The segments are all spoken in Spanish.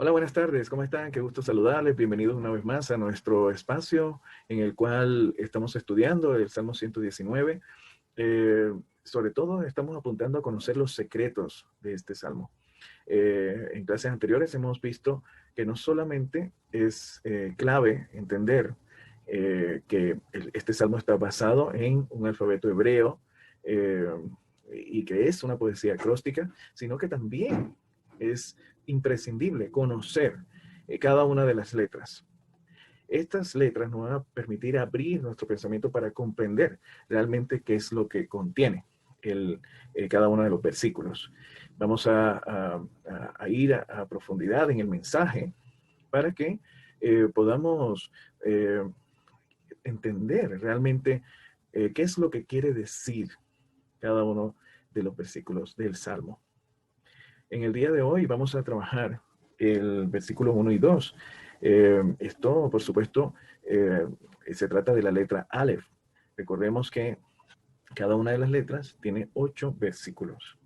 Hola, buenas tardes, ¿cómo están? Qué gusto saludarles. Bienvenidos una vez más a nuestro espacio en el cual estamos estudiando el Salmo 119. Eh, Sobre todo estamos apuntando a conocer los secretos de este salmo. En clases anteriores hemos visto que no solamente es clave entender que este salmo está basado en un alfabeto hebreo eh, y que es una poesía acróstica, sino que también es imprescindible conocer cada una de las letras. Estas letras nos van a permitir abrir nuestro pensamiento para comprender realmente qué es lo que contiene cada uno de los versículos. Vamos a ir a profundidad en el mensaje para que podamos eh, entender realmente qué es lo que quiere decir cada uno de los versículos del Salmo. En el día de hoy vamos a trabajar el versículo 1 y 2. Esto, por supuesto, se trata de la letra Aleph. Recordemos que cada una de las letras tiene 8 versículos.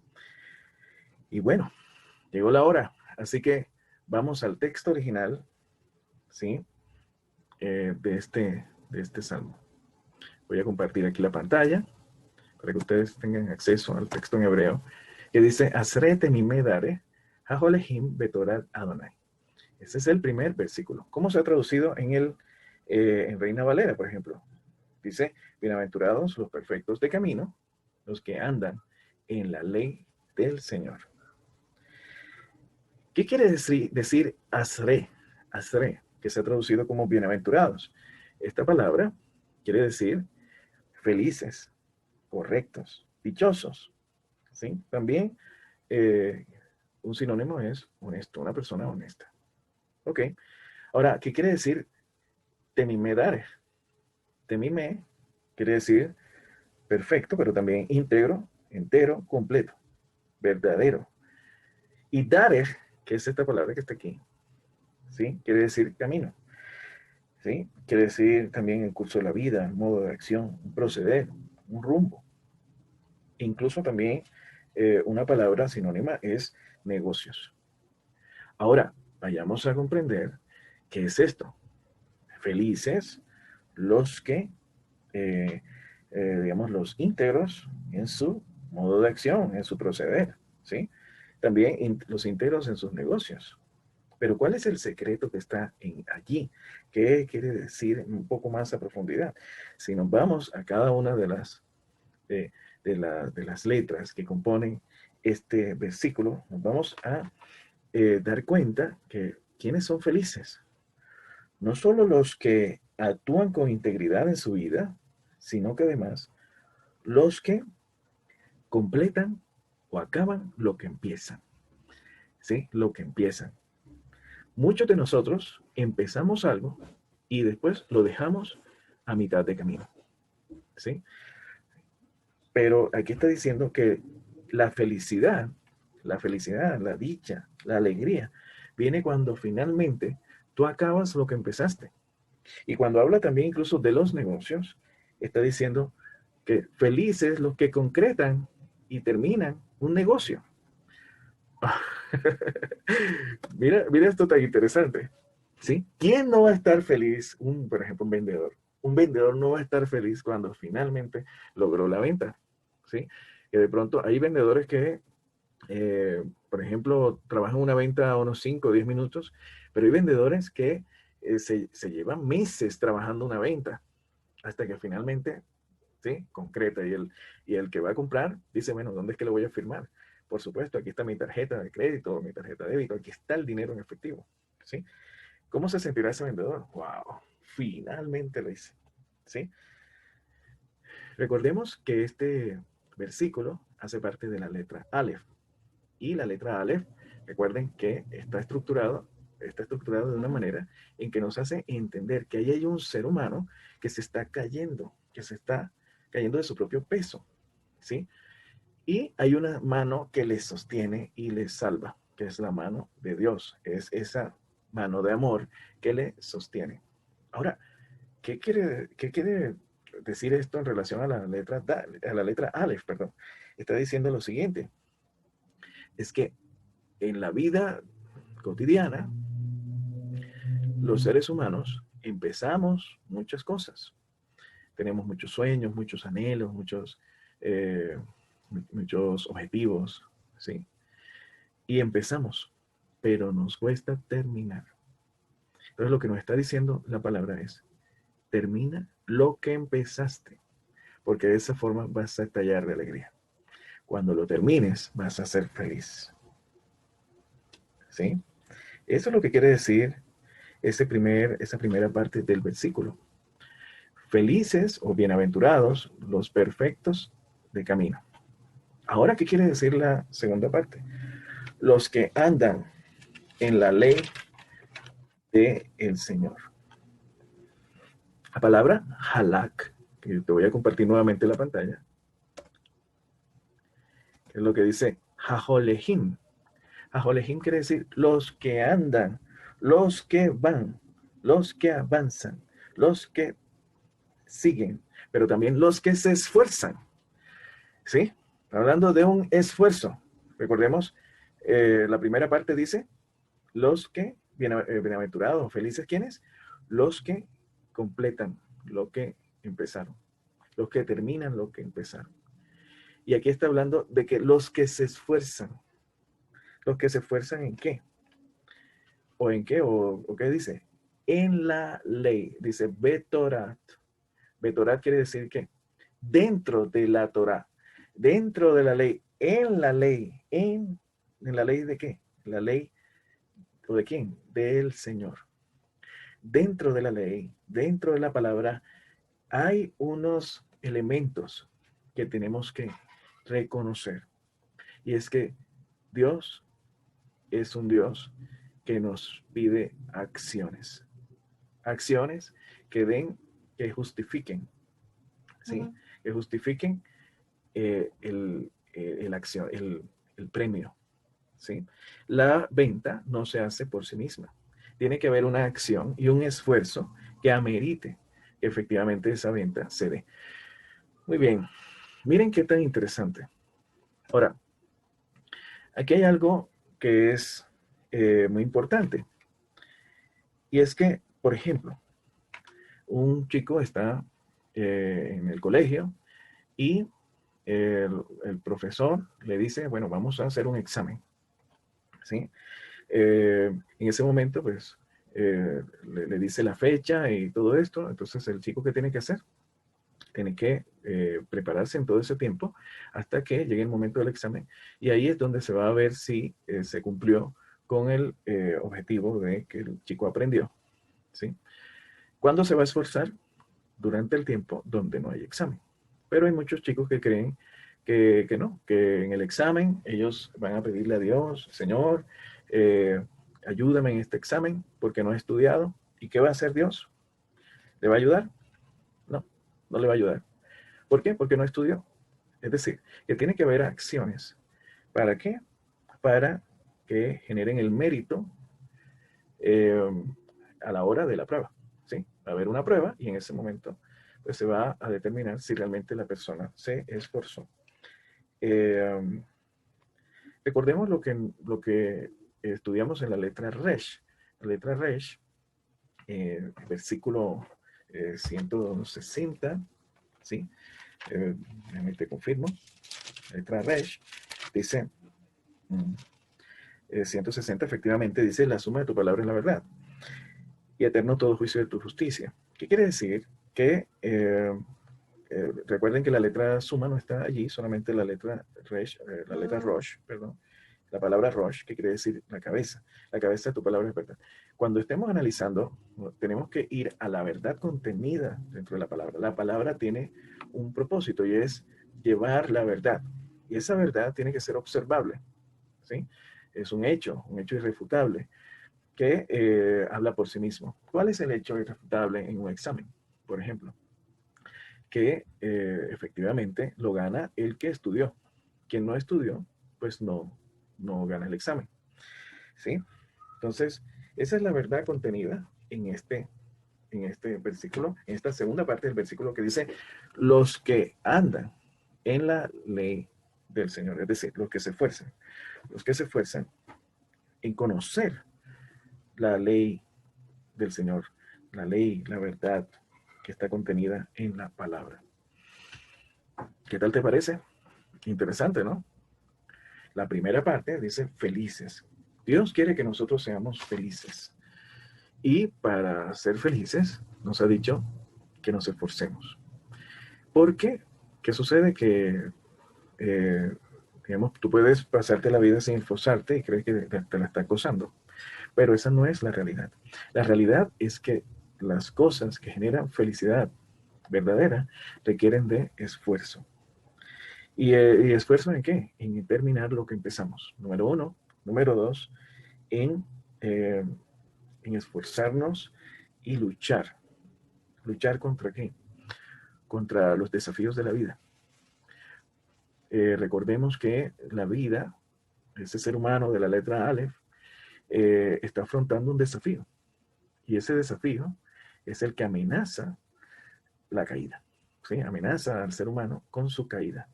Y bueno, llegó la hora. Así que vamos al texto original, ¿sí? De este salmo. Voy a compartir aquí la pantalla para que ustedes tengan acceso al texto en hebreo, que dice, Asrete mi medare, hajolehim betorat Adonai. Ese es el primer versículo. ¿Cómo se ha traducido en Reina Valera, por ejemplo? Dice, bienaventurados los perfectos de camino, los que andan en la ley del Señor. ¿Qué quiere decir asre? Asre, que se ha traducido como bienaventurados. Esta palabra quiere decir felices, correctos, dichosos. ¿Sí? También un sinónimo es honesto, una persona honesta. Ok. Ahora, ¿qué quiere decir temime dare? Temime quiere decir perfecto, pero también íntegro, entero, completo, verdadero. Y dare, que es esta palabra que está aquí, ¿sí? Quiere decir camino, ¿sí? Quiere decir también el curso de la vida, un modo de acción, un proceder, un rumbo. Incluso también una palabra sinónima es negocios. Ahora, vayamos a comprender qué es esto. Felices los que, eh, digamos, los íntegros en su modo de acción, en su proceder, ¿sí? También los íntegros en sus negocios. Pero ¿cuál es el secreto que está allí? ¿Qué quiere decir un poco más a profundidad? Si nos vamos a cada una de, de las letras que componen este versículo, nos vamos a dar cuenta que quienes son felices, no solo los que actúan con integridad en su vida, sino que además los que completan o acaban lo que empiezan, ¿sí? Lo que empiezan. Muchos de nosotros empezamos algo y después lo dejamos a mitad de camino, ¿sí? Pero aquí está diciendo que la felicidad, la dicha, la alegría, viene cuando finalmente tú acabas lo que empezaste. Y cuando habla también incluso de los negocios, está diciendo que felices los que concretan y terminan un negocio. Mira esto tan interesante, ¿sí? ¿Quién no va a estar feliz? Por ejemplo, un vendedor. Un vendedor no va a estar feliz cuando finalmente logró la venta, ¿sí? Que de pronto hay vendedores que, por ejemplo, trabajan una venta a unos 5 o 10 minutos, pero hay vendedores que se llevan meses trabajando una venta hasta que finalmente, ¿sí? Concreta. Y el que va a comprar dice, bueno, ¿dónde es que le voy a firmar? Por supuesto, aquí está mi tarjeta de crédito, mi tarjeta de débito, aquí está el dinero en efectivo, ¿sí? ¿Cómo se sentirá ese vendedor? ¡Wow! Finalmente lo hice, ¿sí? Recordemos que este versículo hace parte de la letra Aleph. Y la letra Aleph, recuerden que está estructurado de una manera en que nos hace entender que ahí hay un ser humano que se está cayendo, que se está cayendo de su propio peso, ¿sí? Y hay una mano que le sostiene y le salva, que es la mano de Dios, es esa mano de amor que le sostiene. Ahora, ¿qué quiere decir esto en relación a la letra Aleph, perdón? Está diciendo lo siguiente, es que en la vida cotidiana los seres humanos empezamos muchas cosas. Tenemos muchos sueños, muchos anhelos, eh, muchos objetivos, ¿sí? Y empezamos, pero nos cuesta terminar. Entonces lo que nos está diciendo la palabra es, termina lo que empezaste, porque de esa forma vas a estallar de alegría. Cuando lo termines, vas a ser feliz. ¿Sí? Eso es lo que quiere decir esa primera parte del versículo. Felices o bienaventurados los perfectos de camino. Ahora, ¿qué quiere decir la segunda parte? Los que andan en la ley del Señor. La palabra halak, que te voy a compartir nuevamente la pantalla, es lo que dice Jajolejim. Jajolejim quiere decir los que andan, los que van, los que avanzan, los que siguen, pero también los que se esfuerzan. ¿Sí? Hablando de un esfuerzo. Recordemos, la primera parte dice, los que, bienaventurados, felices, ¿quiénes? Los que completan lo que empezaron, los que terminan lo que empezaron. Y aquí está hablando de que los que se esfuerzan ¿en qué? ¿O en qué? ¿O qué dice? En la ley, dice Betorat. Betorat quiere decir que dentro de la Torah, dentro de la ley, en la ley, ¿en la ley de qué? La ley, ¿o de quién? Del Señor. Dentro de la ley, dentro de la palabra, hay unos elementos que tenemos que reconocer. Y es que Dios es un Dios que nos pide acciones. Acciones que den, que justifiquen, ¿sí? Uh-huh. Que justifiquen el premio, ¿sí? La venta no se hace por sí misma. Tiene que haber una acción y un esfuerzo que amerite que efectivamente esa venta se dé. Muy bien. Miren qué tan interesante. Ahora, aquí hay algo que es muy importante. Y es que, por ejemplo, un chico está en el colegio y el profesor le dice, bueno, vamos a hacer un examen. ¿Sí? En ese momento, pues, le dice la fecha y todo esto. Entonces, el chico, ¿qué tiene que hacer? Tiene que prepararse en todo ese tiempo hasta que llegue el momento del examen. Y ahí es donde se va a ver si se cumplió con el objetivo de que el chico aprendió. ¿Sí? ¿Cuándo se va a esforzar? Durante el tiempo donde no hay examen. Pero hay muchos chicos que creen que no, que en el examen ellos van a pedirle a Dios, Señor, ayúdame en este examen porque no he estudiado. ¿Y qué va a hacer Dios? ¿Le va a ayudar? No, no le va a ayudar. ¿Por qué? Porque no estudió. Es decir, que tiene que haber acciones. ¿Para qué? Para que generen el mérito a la hora de la prueba. ¿Sí? Va a haber una prueba y en ese momento pues, se va a determinar si realmente la persona se esforzó. Recordemos lo que estudiamos en la letra Resh. La letra Resh, versículo 160, ¿sí? Te confirmo. La letra Resh dice, 160 efectivamente dice, la suma de tu palabra es la verdad. Y eterno todo juicio de tu justicia. ¿Qué quiere decir? Que recuerden que la letra suma no está allí, solamente la letra Resh, la letra Rosh, perdón, la palabra Rosh, que quiere decir la cabeza de tu palabra es verdad. Cuando estemos analizando, tenemos que ir a la verdad contenida dentro de la palabra. La palabra tiene un propósito y es llevar la verdad. Y esa verdad tiene que ser observable, ¿sí? Es un hecho irrefutable que habla por sí mismo. ¿Cuál es el hecho irrefutable en un examen? Por ejemplo, que efectivamente lo gana el que estudió. Quien no estudió, pues no gana el examen. ¿Sí? Entonces, esa es la verdad contenida en este versículo, en esta segunda parte del versículo que dice, los que andan en la ley del Señor, es decir, los que se esfuerzan en conocer la ley del Señor, la ley, la verdad que está contenida en la palabra. ¿Qué tal te parece? Interesante, ¿no? La primera parte dice felices. Dios quiere que nosotros seamos felices. Y para ser felices, nos ha dicho que nos esforcemos. Porque, ¿qué sucede? Que, digamos, tú puedes pasarte la vida sin esforzarte y crees que te la estás gozando. Pero esa no es la realidad. La realidad es que las cosas que generan felicidad verdadera requieren de esfuerzo. ¿Y esfuerzo en qué? En terminar lo que empezamos. Número uno. Número dos, en, eh, en esforzarnos y luchar. ¿Luchar contra qué? Contra los desafíos de la vida. Recordemos que la vida, ese ser humano de la letra Aleph, está afrontando un desafío. Y ese desafío es el que amenaza la caída. ¿Sí? Amenaza al ser humano con su caída.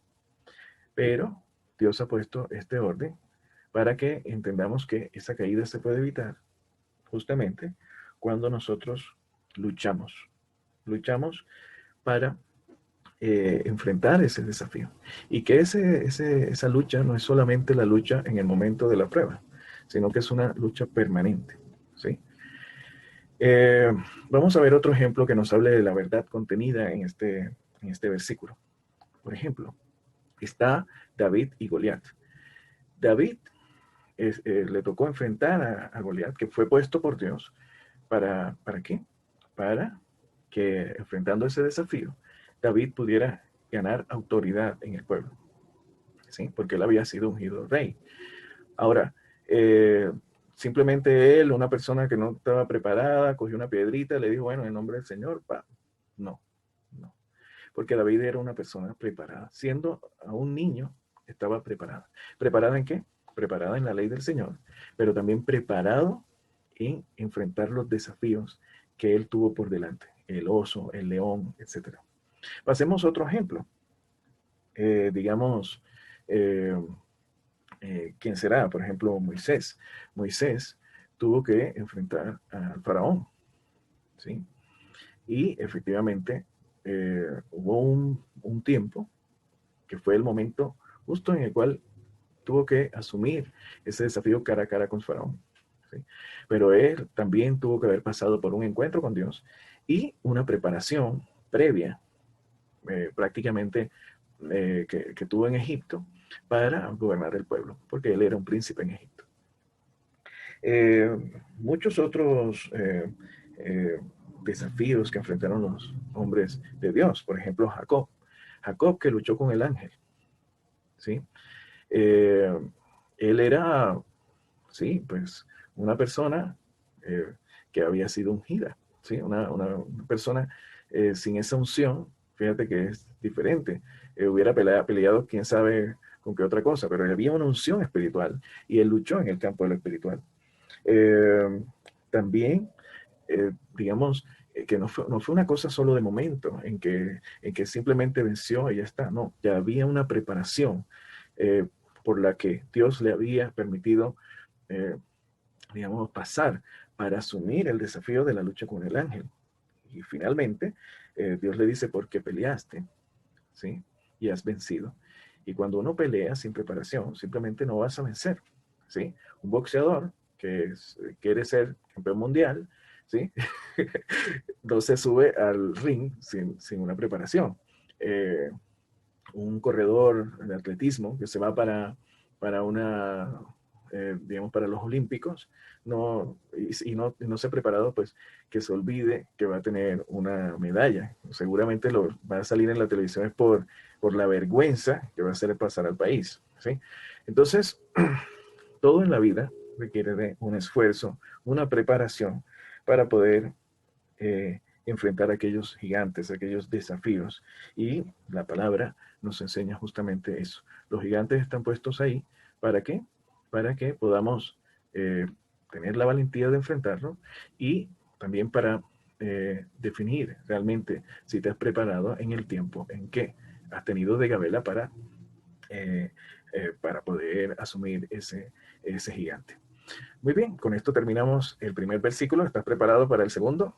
Pero Dios ha puesto este orden para que entendamos que esa caída se puede evitar justamente cuando nosotros luchamos. Luchamos para enfrentar ese desafío. Y que esa lucha no es solamente la lucha en el momento de la prueba, sino que es una lucha permanente. ¿Sí? Eh, Vamos a ver otro ejemplo que nos hable de la verdad contenida en este versículo. Por ejemplo, está David y Goliat. David le tocó enfrentar a Goliat, que fue puesto por Dios. ¿Para qué? Para que enfrentando ese desafío, David pudiera ganar autoridad en el pueblo, ¿sí? Porque él había sido ungido rey. Ahora, simplemente él, una persona que no estaba preparada, cogió una piedrita y le dijo, bueno, en nombre del Señor, pa. No, no. Porque David era una persona preparada. Siendo a un niño, estaba preparada. ¿Preparada en qué? Preparada en la ley del Señor, pero también preparado en enfrentar los desafíos que él tuvo por delante. El oso, el león, etc. Pasemos a otro ejemplo. Digamos, eh, ¿quién será? Por ejemplo, Moisés. Moisés tuvo que enfrentar al faraón, ¿sí? Y efectivamente hubo un tiempo que fue el momento justo en el cual tuvo que asumir ese desafío cara a cara con Faraón. ¿Sí? Pero él también tuvo que haber pasado por un encuentro con Dios y una preparación previa, prácticamente que tuvo en Egipto para gobernar el pueblo, porque él era un príncipe en Egipto. Muchos otros desafíos que enfrentaron los hombres de Dios, por ejemplo, Jacob. Jacob que luchó con el ángel, ¿sí? Eh, Él era, sí, pues una persona que había sido ungida, ¿sí? Una persona sin esa unción, fíjate que es diferente. Hubiera peleado, quién sabe con qué otra cosa, pero había una unción espiritual y él luchó en el campo de lo espiritual. Eh, También, digamos, que no fue una cosa solo de momento, en que simplemente venció y ya está, no, ya había una preparación eh, por la que Dios le había permitido, eh, digamos, pasar para asumir el desafío de la lucha con el ángel. Y finalmente, Dios le dice, porque peleaste, ¿sí? Y has vencido. Y cuando uno pelea sin preparación, simplemente no vas a vencer, ¿sí? Un boxeador quiere ser campeón mundial, ¿sí? No se sube al ring sin una preparación. Eh, un corredor de atletismo que se va para una, digamos, para los Olímpicos, no se ha preparado, pues que se olvide que va a tener una medalla. Seguramente lo va a salir en la televisión por la vergüenza que va a hacer pasar al país, ¿sí? Entonces, todo en la vida requiere de un esfuerzo, una preparación para poder enfrentar aquellos gigantes, aquellos desafíos. Y la palabra nos enseña justamente eso. Los gigantes están puestos ahí. ¿Para qué? Para que podamos tener la valentía de enfrentarlo y también para definir realmente si te has preparado en el tiempo en que has tenido de gabela para poder asumir ese gigante. Muy bien, con esto terminamos el primer versículo. ¿Estás preparado para el segundo?